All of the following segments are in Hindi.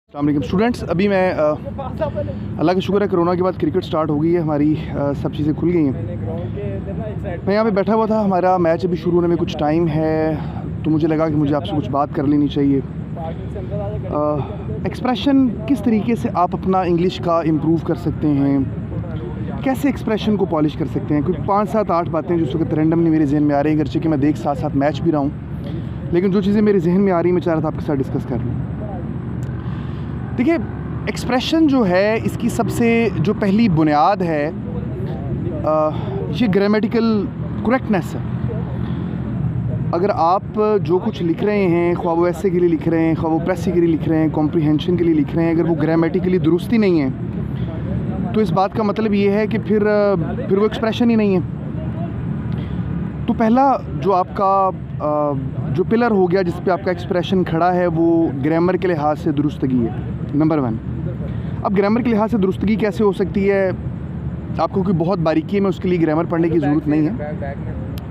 अस्सलाम स्टूडेंट्स, अभी मैं अल्लाह का शुक्र है कोरोना के बाद क्रिकेट स्टार्ट हो गई है हमारी, सब चीज़ें खुल गई हैं। मैं यहाँ पे बैठा हुआ था, हमारा मैच अभी शुरू होने में कुछ टाइम है, तो मुझे लगा कि मुझे आपसे कुछ बात कर लेनी चाहिए। एक्सप्रेशन किस तरीके से आप अपना इंग्लिश का इम्प्रूव कर सकते हैं, कैसे एक्सप्रेशन को पॉलिश कर सकते हैं। क्योंकि 5, 7, 8 बातें जो उस वक्त रैंडमली मेरे जहन में आ रही हैं, अगरचे कि मैं देख साथ साथ मैच भी रहा हूँ, लेकिन जो चीज़ें मेरे जहन में आ रही हैं मैं चाह रहा था आपके साथ डिस्कस कर लूँ। देखिए, एक्सप्रेशन जो है इसकी सबसे जो पहली बुनियाद है ये ग्रामेटिकल करेक्टनेस है। अगर आप जो कुछ लिख रहे हैं, ख्वाह वो ऐसे के लिए लिख रहे हैं, ख्वाह वो प्रेसी के लिए लिख रहे हैं, कॉम्प्रीहेंशन के लिए लिख रहे हैं, अगर वो ग्रामेटिकली दुरुस्ती नहीं है तो इस बात का मतलब ये है कि फिर वो एक्सप्रेशन ही नहीं है। तो पहला जो आपका जो पिलर हो गया जिस पे आपका एक्सप्रेशन खड़ा है वो ग्रामर के लिहाज से दुरुस्तगी है, नंबर 1। अब ग्रामर के लिहाज से दुरुस्तगी कैसे हो सकती है, आपको कोई बहुत बारीकी में उसके लिए ग्रामर पढ़ने की ज़रूरत नहीं है,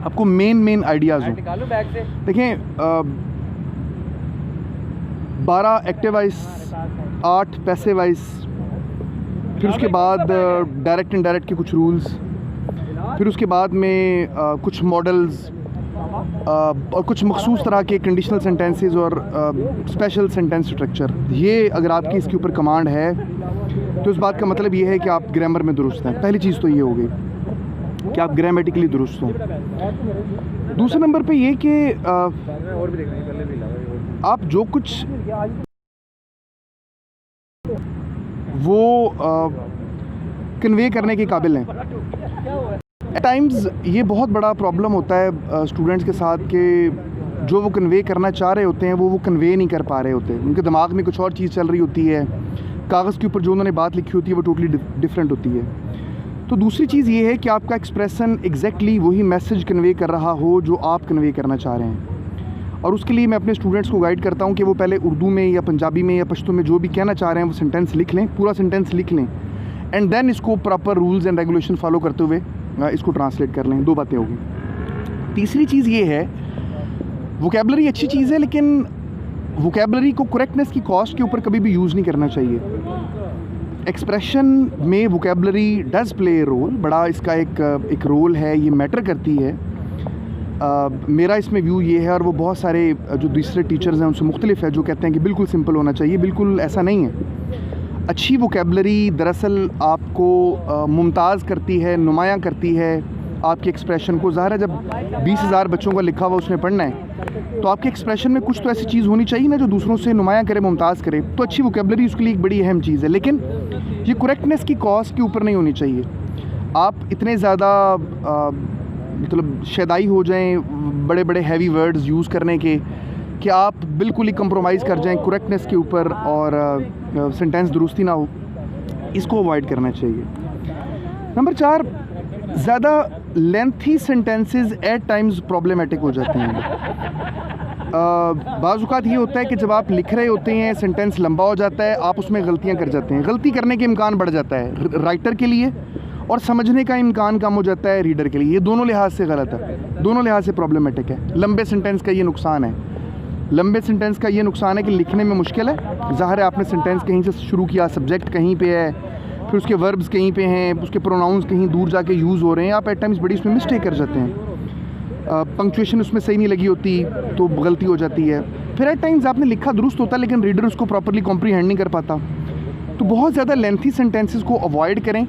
आपको मेन आइडियाज़ हो। देखें, 12 एक्टिव वाइज, 8 पैसिव वाइज, फिर उसके बाद डायरेक्ट इनडायरेक्ट के कुछ रूल्स, फिर उसके बाद में कुछ मॉडल्स और कुछ मखसूस तरह के कंडीशनल सेंटेंसेस और स्पेशल सेंटेंस स्ट्रक्चर। ये अगर आपकी इसके ऊपर कमांड है तो इस बात का मतलब ये है कि आप ग्रामर में दुरुस्त हैं। पहली चीज़ तो ये हो गई कि आप ग्रामेटिकली दुरुस्त हों। दूसरे नंबर पे ये कि आप जो कुछ वो कन्वे करने के काबिल हैं। एट टाइम्स ये बहुत बड़ा प्रॉब्लम होता है स्टूडेंट्स के साथ कि जो वो कन्वे करना चाह रहे होते हैं वो कन्वे नहीं कर पा रहे होते, उनके दिमाग में कुछ और चीज़ चल रही होती है, कागज़ के ऊपर जो उन्होंने बात लिखी होती है वो टोटली डिफरेंट होती है। तो दूसरी चीज़ ये है कि आपका एक्सप्रेशन एग्जैक्टली वही मैसेज कन्वे कर रहा हो जो आप कन्वे करना चाह रहे हैं। और उसके लिए मैं अपने स्टूडेंट्स को गाइड करता हूँ कि वो पहले उर्दू में या पंजाबी में या पश्तो में जो भी कहना चाह रहे हैं वो सेंटेंस लिख लें, पूरा सेंटेंस लिख लें, एंड देन इसको proper rules and regulation follow करते हुए इसको ट्रांसलेट कर लें। 2 बातें होगी। तीसरी चीज़ ये है, वोकैबलरी अच्छी चीज़ है, लेकिन वोकैबलरी को करेक्टनेस की कॉस्ट के ऊपर कभी भी यूज़ नहीं करना चाहिए। एक्सप्रेशन में वोकैबलरी डज़ प्ले रोल, बड़ा इसका एक रोल है, ये मैटर करती है। मेरा इसमें व्यू ये है, और वो बहुत सारे जो दूसरे टीचर्स हैं उनसे मुख्तलिफ है, जो कहते हैं कि बिल्कुल सिंपल होना चाहिए। बिल्कुल ऐसा नहीं है। अच्छी वोकैबलरी दरअसल आपको मुमताज़ करती है, नुमायाँ करती है आपके एक्सप्रेशन को। ज़ाहिर है जब 20,000 बच्चों का लिखा हुआ उसने पढ़ना है तो आपके एक्सप्रेशन में कुछ तो ऐसी चीज़ होनी चाहिए ना जो दूसरों से नुमायाँ करे, मुमताज़ करे। तो अच्छी वोकैबलरी उसके लिए एक बड़ी अहम चीज़ है, लेकिन ये करेक्टनेस की कॉस्ट के ऊपर नहीं होनी चाहिए। आप इतने ज़्यादा मतलब शैदाई हो जाएँ बड़े बड़े हैवी वर्ड्स यूज़ करने के कि आप बिल्कुल ही कंप्रोमाइज़ कर जाएं करेक्टनेस के ऊपर और सेंटेंस दुरुस्ती ना हो, इसको अवॉइड करना चाहिए। नंबर 4, ज़्यादा lengthy sentences at times problematic हो जाते हैं। बाज़ औक़ात ये होता है कि जब आप लिख रहे होते हैं सेंटेंस लंबा हो जाता है, आप उसमें गलतियाँ कर जाते हैं, गलती करने के इम्कान बढ़ जाता है राइटर के लिए, और समझने का इम्कान कम हो जाता है रीडर के लिए। ये दोनों लिहाज से गलत है, दोनों लिहाज से प्रॉब्लमेटिक है। लंबे सेंटेंस का ये नुकसान है, लंबे सेंटेंस का ये नुकसान है कि लिखने में मुश्किल है। ज़ाहिर है आपने सेंटेंस कहीं से शुरू किया, सब्जेक्ट कहीं पे है, फिर उसके वर्ब्स कहीं पे हैं, उसके प्रोनाउंस कहीं दूर जाके यूज़ हो रहे हैं, आप एट टाइम्स बड़ी उसमें मिस्टेक कर जाते हैं। पंक्चुएशन उसमें सही नहीं लगी होती तो गलती हो जाती है। फिर एट टाइम्स आपने लिखा दुरुस्त होता है लेकिन रीडर उसको प्रॉपरली कॉम्प्रीहेंड नहीं कर पाता। तो बहुत ज़्यादा लेंथी सेंटेंसेस को अवॉइड करें।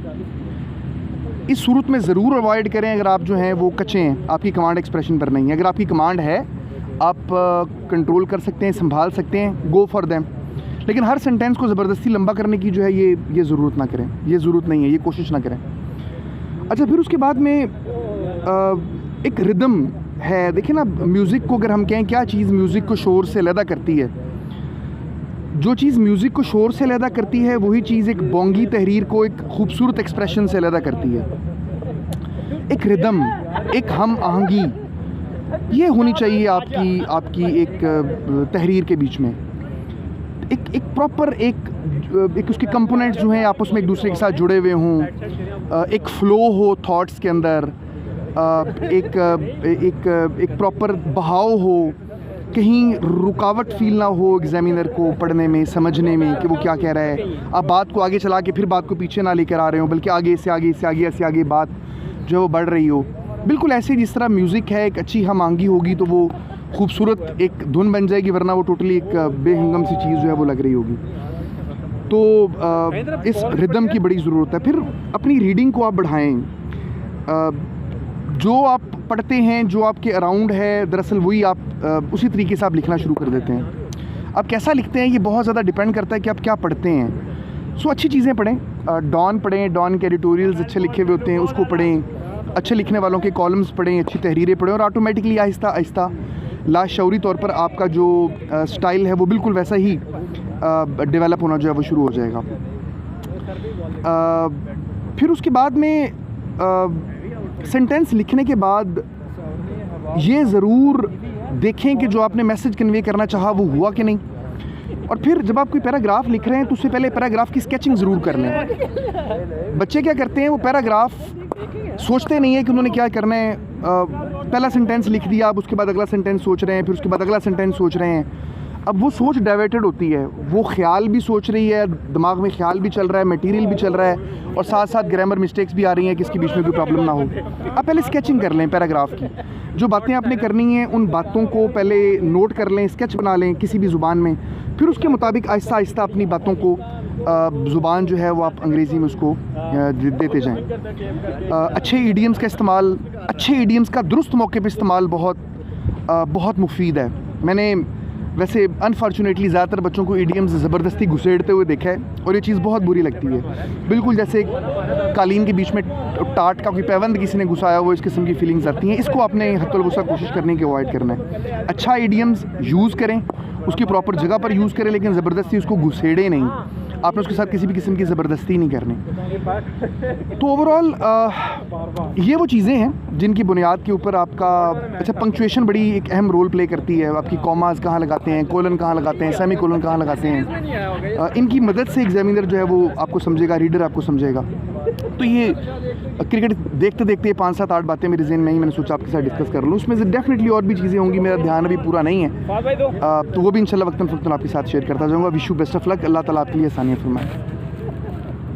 इस सूरत में ज़रूर अवॉइड करें अगर आप जो हैं वो कच्चे हैं, आपकी कमांड एक्सप्रेशन पर नहीं है। अगर आपकी कमांड है, आप कंट्रोल कर सकते हैं, संभाल सकते हैं, गो फॉर देम। लेकिन हर सेंटेंस को ज़बरदस्ती लंबा करने की जो है ये ज़रूरत ना करें, ये ज़रूरत नहीं है, ये कोशिश ना करें। अच्छा, फिर उसके बाद में एक रिदम है। देखिए ना, म्यूज़िक को अगर हम कहें क्या चीज़ म्यूज़िक को शोर से अलहदा करती है, जो चीज़ म्यूज़िक को शोर से अलहदा करती है वही चीज़ एक बोंगी तहरीर को एक खूबसूरत एक्सप्रेशन से अलहदा करती है। एक रिदम, एक हम आहंगी ये होनी चाहिए आपकी एक तहरीर के बीच में। एक प्रॉपर एक उसके कंपोनेंट्स जो हैं आपस में एक दूसरे के साथ जुड़े हुए हों, एक फ़्लो हो थॉट्स के अंदर, एक प्रॉपर बहाव हो, कहीं रुकावट फील ना हो एग्जामिनर को पढ़ने में, समझने में कि वो क्या कह रहा है। आप बात को आगे चला के फिर बात को पीछे ना लेकर आ रहे हो, बल्कि आगे से आगे से आगे से आगे बात जो है वो बढ़ रही हो। बिल्कुल ऐसे जिस तरह म्यूज़िक है, एक अच्छी हम आंगी होगी तो वो खूबसूरत एक धुन बन जाएगी, वरना वो टोटली एक बेहंगम सी चीज़ जो है वो लग रही होगी। तो इस रिदम की बड़ी ज़रूरत है। फिर अपनी रीडिंग को आप बढ़ाएं। जो आप पढ़ते हैं, जो आपके अराउंड है, दरअसल वही आप उसी तरीके से आप लिखना शुरू कर देते हैं। आप कैसा लिखते हैं ये बहुत ज़्यादा डिपेंड करता है कि आप क्या पढ़ते हैं। सो अच्छी चीज़ें पढ़ें, डॉन पढ़ें, डॉन के एडिटोरियल्स अच्छे लिखे हुए होते हैं, उसको पढ़ें। अच्छे लिखने वालों के कॉलम्स पढ़ें, अच्छी तहरीरें पढ़ें, और ऑटोमेटिकली आहिस्ता आहिस्ता लाशऊरी तौर पर आपका जो स्टाइल है वो बिल्कुल वैसा ही डेवलप होना जो है वो शुरू हो जाएगा। फिर उसके बाद में सेंटेंस लिखने के बाद ये ज़रूर देखें कि जो आपने मैसेज कन्वे करना चाहा वो हुआ कि नहीं। और फिर जब आप कोई पैराग्राफ लिख रहे हैं तो उससे पहले पैराग्राफ की स्केचिंग ज़रूर कर लें। बच्चे क्या करते हैं, वो पैराग्राफ सोचते नहीं है कि उन्होंने क्या करना है। पहला सेंटेंस लिख दिया, अब उसके बाद अगला सेंटेंस सोच रहे हैं, फिर उसके बाद अगला सेंटेंस सोच रहे हैं। अब वो सोच डाइवर्टेड होती है, वो ख्याल भी सोच रही है, दिमाग में ख्याल भी चल रहा है, मटेरियल भी चल रहा है, और साथ साथ ग्रामर मिस्टेक्स भी आ रही हैं कि इसके बीच में कोई प्रॉब्लम ना हो। आप पहले स्केचिंग कर लें पैराग्राफ की, जो बातें आपने करनी हैं उन बातों को पहले नोट कर लें, स्केच बना लें किसी भी ज़ुबान में। फिर उसके मुताबिक आहिस्ता आहिस्ता अपनी बातों को ज़ुबान जो है वो आप अंग्रेज़ी में उसको देते जाएं। अच्छे ईडियम्स का इस्तेमाल, अच्छे ईडियम्स का दुरुस्त मौके पे इस्तेमाल बहुत मुफीद है। मैंने वैसे अनफॉर्चुनेटली ज़्यादातर बच्चों को ईडियम्स ज़बरदस्ती घुसेड़ते हुए देखा है, और ये चीज़ बहुत बुरी लगती है। बिल्कुल जैसे कालीन के बीच में टाट का कोई पैबंद किसी ने घुसाया हो, इस किस्म की फीलिंग्स आती हैं। इसको आपने हत्तुलगुस्सा कोशिश करने की अवॉइड करना है। अच्छा ईडियम्स यूज़ करें, उसकी प्रॉपर जगह पर यूज़ करें, लेकिन ज़बरदस्ती उसको घुसेड़े नहीं। आपने उसके साथ किसी भी किस्म की ज़बरदस्ती नहीं करनी। तो ओवरऑल ये वो चीज़ें हैं जिनकी बुनियाद के ऊपर आपका अच्छा पंक्चुएशन बड़ी एक अहम रोल प्ले करती है। आपकी कॉमास कहाँ लगाते हैं, कोलन कहाँ लगाते हैं, सेमी कोलन कहाँ लगाते हैं, इनकी मदद से एग्जामिनर जो है वो आपको समझेगा, रीडर आपको समझेगा। तो ये क्रिकेट देखते देखते 5-7-8 बातें मेरे ज़हन में ही मैंने सोचा आपके साथ डिस्कस कर लूँ। उसमें से डेफिनेटली और भी चीज़ें होंगी, मेरा ध्यान अभी पूरा नहीं है, तो वो भी इंशाल्लाह वक्तन फ़क्तन आपके साथ शेयर करता जाऊँगा। Wish you best of luck. Allah ताला आपके लिए आसानियाँ फरमाए।